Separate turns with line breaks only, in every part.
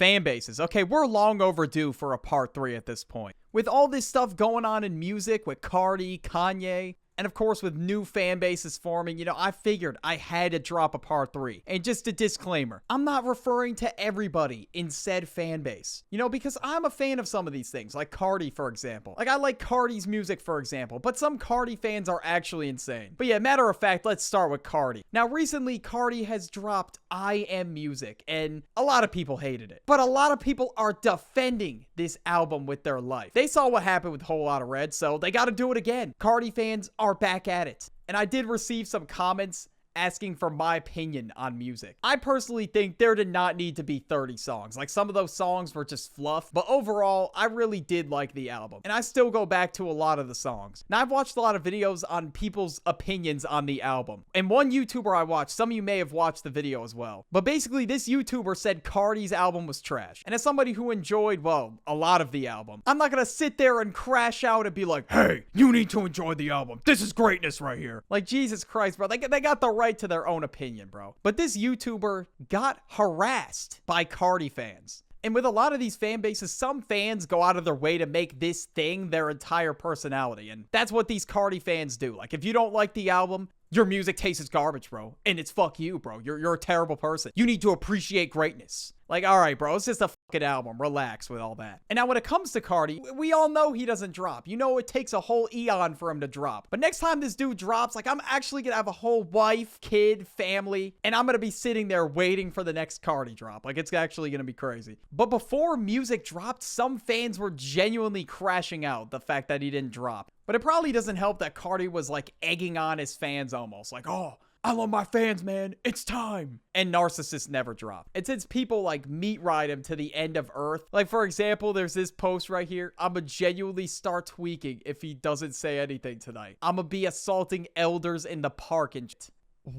Fan bases. Okay, we're long overdue for a part 3 at this point. With all this stuff going on in music with Cardi, Kanye, and of course with new fan bases forming, I figured I had to drop a part 3. And just a disclaimer, I'm not referring to everybody in said fan base. Because I'm a fan of some of these things, like Cardi, for example. Like, I like Cardi's music, for example, but some Cardi fans are actually insane. But yeah, matter of fact, let's start with Cardi. Now, recently, Cardi has dropped I Am Music, and a lot of people hated it. But a lot of people are defending this album with their life. They saw what happened with Whole Lotta Red, so they gotta do it again. Cardi fans are back at it. And I did receive some comments asking for my opinion on music. I personally think there did not need to be 30 songs. Like, some of those songs were just fluff, but overall, I really did like the album. And I still go back to a lot of the songs. Now, I've watched a lot of videos on people's opinions on the album. And one YouTuber I watched, some of you may have watched the video as well, but basically this YouTuber said Cardi's album was trash. And as somebody who enjoyed, well, a lot of the album, I'm not gonna sit there and crash out and be like, hey, you need to enjoy the album. This is greatness right here. Like, Jesus Christ, bro. They got the right to their own opinion, bro. But this YouTuber got harassed by Cardi fans. And with a lot of these fan bases, some fans go out of their way to make this thing their entire personality. And that's what these Cardi fans do. Like, if you don't like the album, your music tastes as garbage, bro. And it's fuck you, bro. You're a terrible person. You need to appreciate greatness. Like, all right, bro, it's just a fucking album. Relax with all that. And now when it comes to Cardi, we all know he doesn't drop. It takes a whole eon for him to drop. But next time this dude drops, like, I'm actually gonna have a whole wife, kid, family, and I'm gonna be sitting there waiting for the next Cardi drop. Like, it's actually gonna be crazy. But before music dropped, some fans were genuinely crashing out the fact that he didn't drop. But it probably doesn't help that Cardi was, like, egging on his fans almost. Like, oh, I love my fans, man. It's time. And Narcissist never dropped. And since people like meat ride him to the end of Earth, like for example, there's this post right here. I'ma genuinely start tweaking if he doesn't say anything tonight. I'ma be assaulting elders in the park and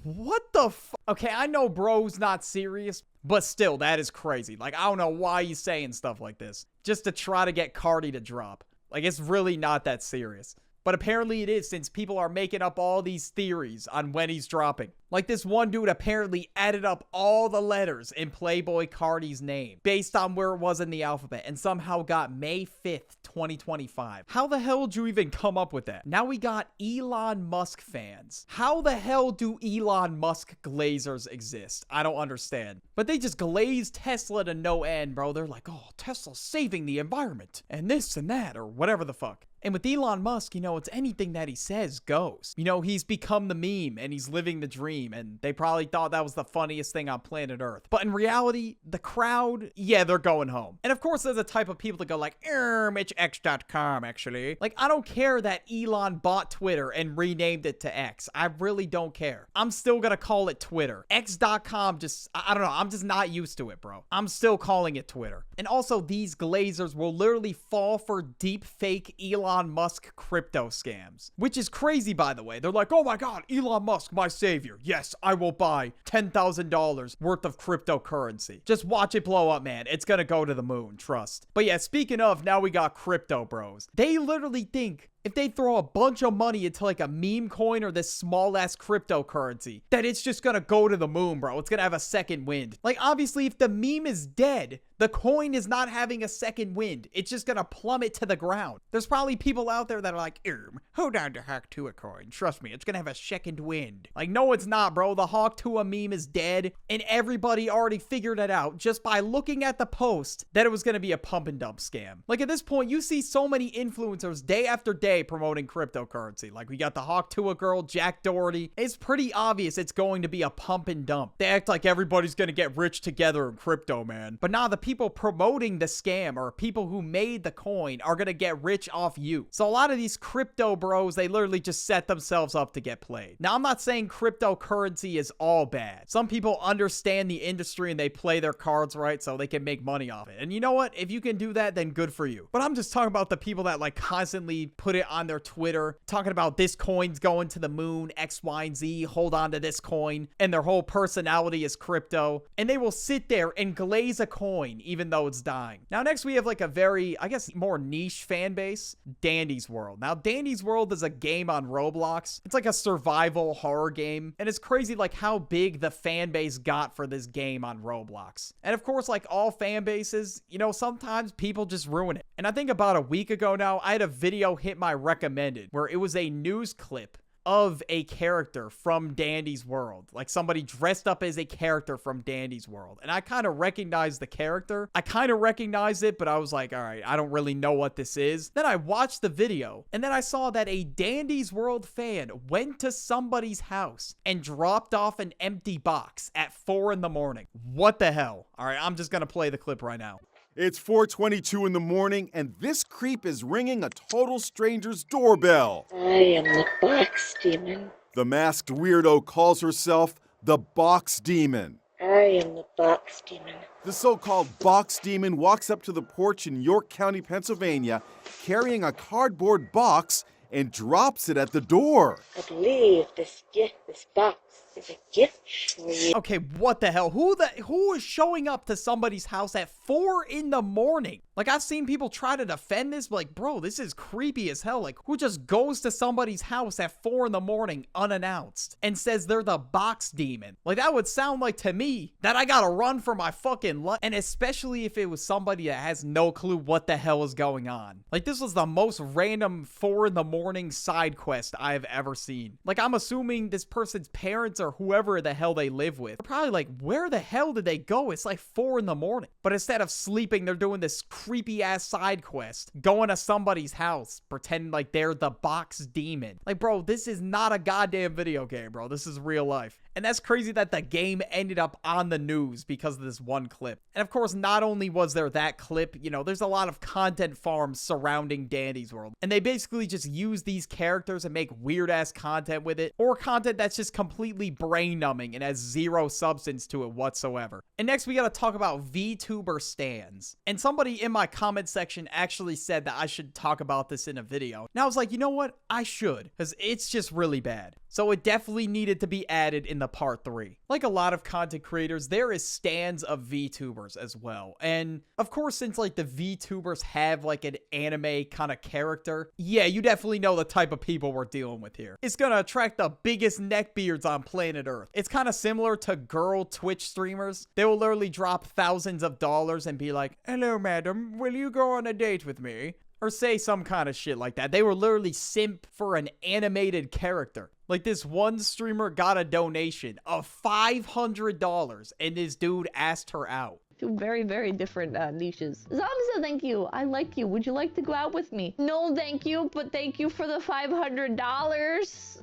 what the fuck? Okay, I know bro's not serious, but still, that is crazy. Like, I don't know why he's saying stuff like this. Just to try to get Cardi to drop. Like, it's really not that serious. But apparently it is, since people are making up all these theories on when he's dropping. Like, this one dude apparently added up all the letters in Playboy Cardi's name based on where it was in the alphabet and somehow got May 5th, 2025. How the hell did you even come up with that? Now we got Elon Musk fans. How the hell do Elon Musk Glazers exist? I don't understand. But they just glaze Tesla to no end, bro. They're like, oh, Tesla's saving the environment and this and that or whatever the fuck. And with Elon Musk, it's anything that he says goes. He's become the meme and he's living the dream, and they probably thought that was the funniest thing on planet Earth. But in reality, the crowd, yeah, they're going home. And of course, there's a type of people that go like, it's X.com, actually. Like, I don't care that Elon bought Twitter and renamed it to X. I really don't care. I'm still gonna call it Twitter. X.com I don't know. I'm just not used to it, bro. I'm still calling it Twitter. And also, these Glazers will literally fall for deep fake Elon Musk crypto scams, which is crazy, by the way. They're like, oh my god, Elon Musk, my savior. Yes, I will buy $10,000 worth of cryptocurrency. Just watch it blow up, man. It's gonna go to the moon, trust. But yeah, speaking of, now we got crypto bros. They literally think if they throw a bunch of money into like a meme coin or this small ass cryptocurrency, that it's just gonna go to the moon, bro. It's gonna have a second wind. Like, obviously, if the meme is dead, the coin is not having a second wind. It's just gonna plummet to the ground. There's probably people out there that are like, hold on to Hawk Tua coin. Trust me, it's gonna have a second wind. Like, no, it's not, bro. The Hawk Tua meme is dead, and everybody already figured it out just by looking at the post that it was gonna be a pump and dump scam. Like, at this point, you see so many influencers day after day promoting cryptocurrency. Like, we got the Hawk Tua girl, Jack Doherty. It's pretty obvious it's going to be a pump and dump. They act like everybody's gonna get rich together in crypto, man. But nah, the people promoting the scam or people who made the coin are gonna get rich off you. So a lot of these crypto bros, they literally just set themselves up to get played. Now, I'm not saying cryptocurrency is all bad. Some people understand the industry and they play their cards right so they can make money off it. And you know what? If you can do that, then good for you. But I'm just talking about the people that like constantly put it shit on their Twitter, talking about this coin's going to the moon, X, Y, and Z, hold on to this coin, and their whole personality is crypto, and they will sit there and glaze a coin even though it's dying. Now, next we have like a very, I guess, more niche fan base, Dandy's World. Now, Dandy's World is a game on Roblox. It's like a survival horror game, and it's crazy like how big the fan base got for this game on Roblox. And of course, like all fan bases, you know, sometimes people just ruin it. And I think about a week ago now, I had a video hit my recommended where it was a news clip of a character from Dandy's World. Like somebody dressed up as a character from Dandy's World. And I kind of recognized the character. I kind of recognized it, but I was like, all right, I don't really know what this is. Then I watched the video, and then I saw that a Dandy's World fan went to somebody's house and dropped off an empty box at 4 in the morning. What the hell? All right, I'm just gonna play the clip right now.
It's 4:22 in the morning, and this creep is ringing a total stranger's doorbell.
I am the box demon.
The masked weirdo calls herself the Box Demon.
I am the box demon.
The so-called Box Demon walks up to the porch in York County, Pennsylvania, carrying a cardboard box and drops it at the door.
I believe this box is a gift for you.
Okay, what the hell? Who is showing up to somebody's house at 4 in the morning? Like, I've seen people try to defend this, but like, bro, this is creepy as hell. Like, who just goes to somebody's house at 4 in the morning unannounced and says they're the box demon? Like, that would sound like to me that I gotta run for my fucking life. And especially if it was somebody that has no clue what the hell is going on. Like, this was the most random 4 in the morning side quest I've ever seen. Like, I'm assuming this person's parents or whoever the hell they live with are probably like, where the hell did they go? It's like 4 in the morning. But instead of sleeping, they're doing this creepy ass side quest, going to somebody's house, pretending like they're the box demon. Like, bro, this is not a goddamn video game, bro. This is real life. And that's crazy that the game ended up on the news because of this one clip. And of course, not only was there that clip, you know, there's a lot of content farms surrounding Dandy's World. And they basically just use these characters and make weird ass content with it, or content that's just completely brain numbing and has zero substance to it whatsoever. And next we gotta talk about VTuber Stands. And somebody in my comment section actually said that I should talk about this in a video. And I was like, you know what? I should, because it's just really bad. So it definitely needed to be added in the part 3. Like a lot of content creators, there is stands of VTubers as well. And of course, since like the VTubers have like an anime kind of character, yeah, you definitely know the type of people we're dealing with here. It's gonna attract the biggest neckbeards on planet Earth. It's kind of similar to girl Twitch streamers. They will literally drop thousands of dollars and be like, hello madam, will you go on a date with me? Or say some kind of shit like that. They were literally simp for an animated character. Like, this one streamer got a donation of $500 and this dude asked her out.
Two very, very different niches. Zamza, thank you. I like you. Would you like to go out with me? No, thank you, but thank you for the $500.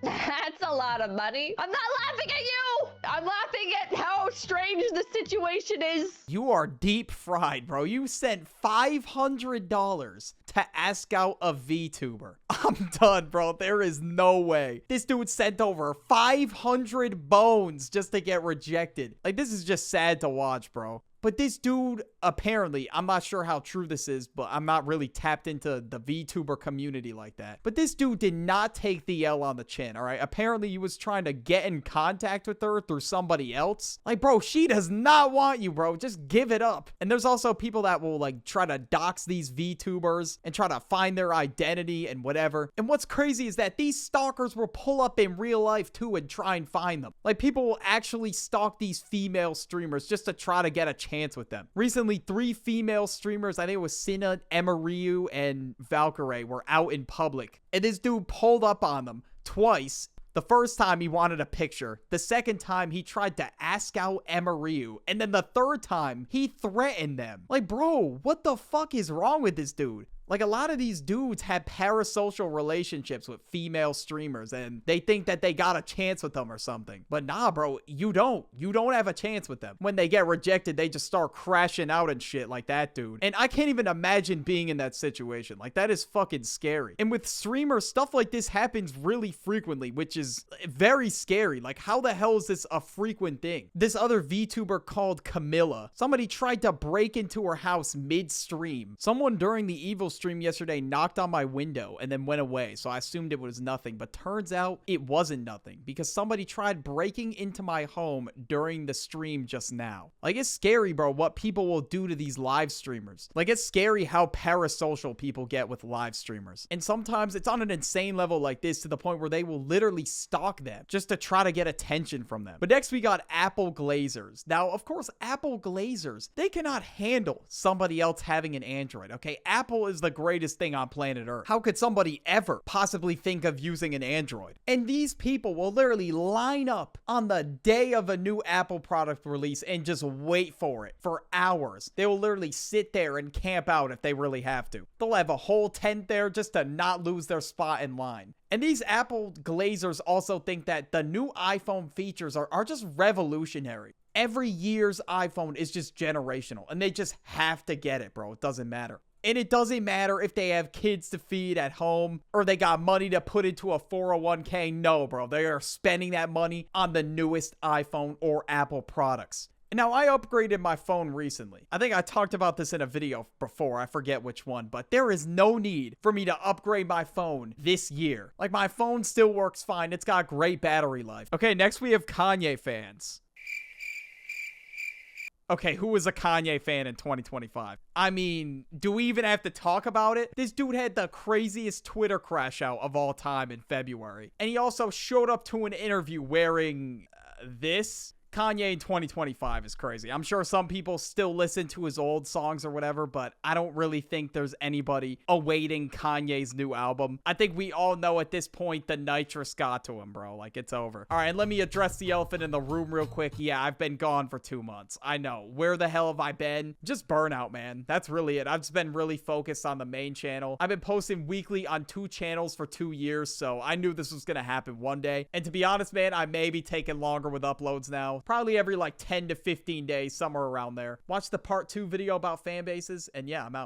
That's a lot of money. I'm not laughing at you. I'm laughing at how strange the situation is.
You are deep fried, bro. You sent $500 to ask out a VTuber. I'm done, bro. There is no way. This dude sent over 500 bones just to get rejected. Like, this is just sad to watch, bro. But this dude, apparently, I'm not sure how true this is, but I'm not really tapped into the VTuber community like that. But this dude did not take the L on the chin, all right? Apparently, he was trying to get in contact with her through somebody else. Like, bro, she does not want you, bro. Just give it up. And there's also people that will, like, try to dox these VTubers and try to find their identity and whatever. And what's crazy is that these stalkers will pull up in real life, too, and try and find them. Like, people will actually stalk these female streamers just to try to get a chance with them. Recently, 3 female streamers, I think it was Cinna, Emariu, and Valkyrie, were out in public. And this dude pulled up on them twice. The first time he wanted a picture. The second time he tried to ask out Emariu. And then the third time he threatened them. Like, bro, what the fuck is wrong with this dude? Like, a lot of these dudes have parasocial relationships with female streamers, and they think that they got a chance with them or something. But nah, bro, you don't. You don't have a chance with them. When they get rejected, they just start crashing out and shit like that dude. And I can't even imagine being in that situation. Like, that is fucking scary. And with streamers, stuff like this happens really frequently, which is very scary. Like, how the hell is this a frequent thing? This other VTuber called Camilla, somebody tried to break into her house mid-stream. Someone during the Evil stream yesterday knocked on my window and then went away, so I assumed it was nothing, but turns out it wasn't nothing because somebody tried breaking into my home during the stream just now. Like, it's scary, bro, what people will do to these live streamers. Like, it's scary how parasocial people get with live streamers. And sometimes it's on an insane level like this to the point where they will literally stalk them just to try to get attention from them. But next we got Apple Glazers. Now, of course, Apple Glazers, they cannot handle somebody else having an Android, okay? Apple is the greatest thing on planet Earth. How could somebody ever possibly think of using an Android? And these people will literally line up on the day of a new Apple product release and just wait for it for hours. They will literally sit there and camp out if they really have to. They'll have a whole tent there just to not lose their spot in line. And these Apple Glazers also think that the new iPhone features are just revolutionary. Every year's iPhone is just generational, and they just have to get it, bro. It doesn't matter. And it doesn't matter if they have kids to feed at home or they got money to put into a 401k. No, bro. They are spending that money on the newest iPhone or Apple products. Now, I upgraded my phone recently. I think I talked about this in a video before. I forget which one, but there is no need for me to upgrade my phone this year. Like, my phone still works fine. It's got great battery life. Okay, next we have Kanye fans. Okay, who was a Kanye fan in 2025? I mean, do we even have to talk about it? This dude had the craziest Twitter crash out of all time in February. And he also showed up to an interview wearing this. Kanye in 2025 is crazy. I'm sure some people still listen to his old songs or whatever, but I don't really think there's anybody awaiting Kanye's new album. I think we all know at this point the nitrous got to him, bro. Like, it's over. All right, let me address the elephant in the room real quick. Yeah, I've been gone for 2 months. I know. Where the hell have I been? Just burnout, man. That's really it. I've just been really focused on the main channel. I've been posting weekly on 2 channels for 2 years, so I knew this was gonna happen one day. And to be honest, man, I may be taking longer with uploads now. Probably every like 10 to 15 days, somewhere around there. Watch the part 2 video about fan bases, and yeah, I'm out.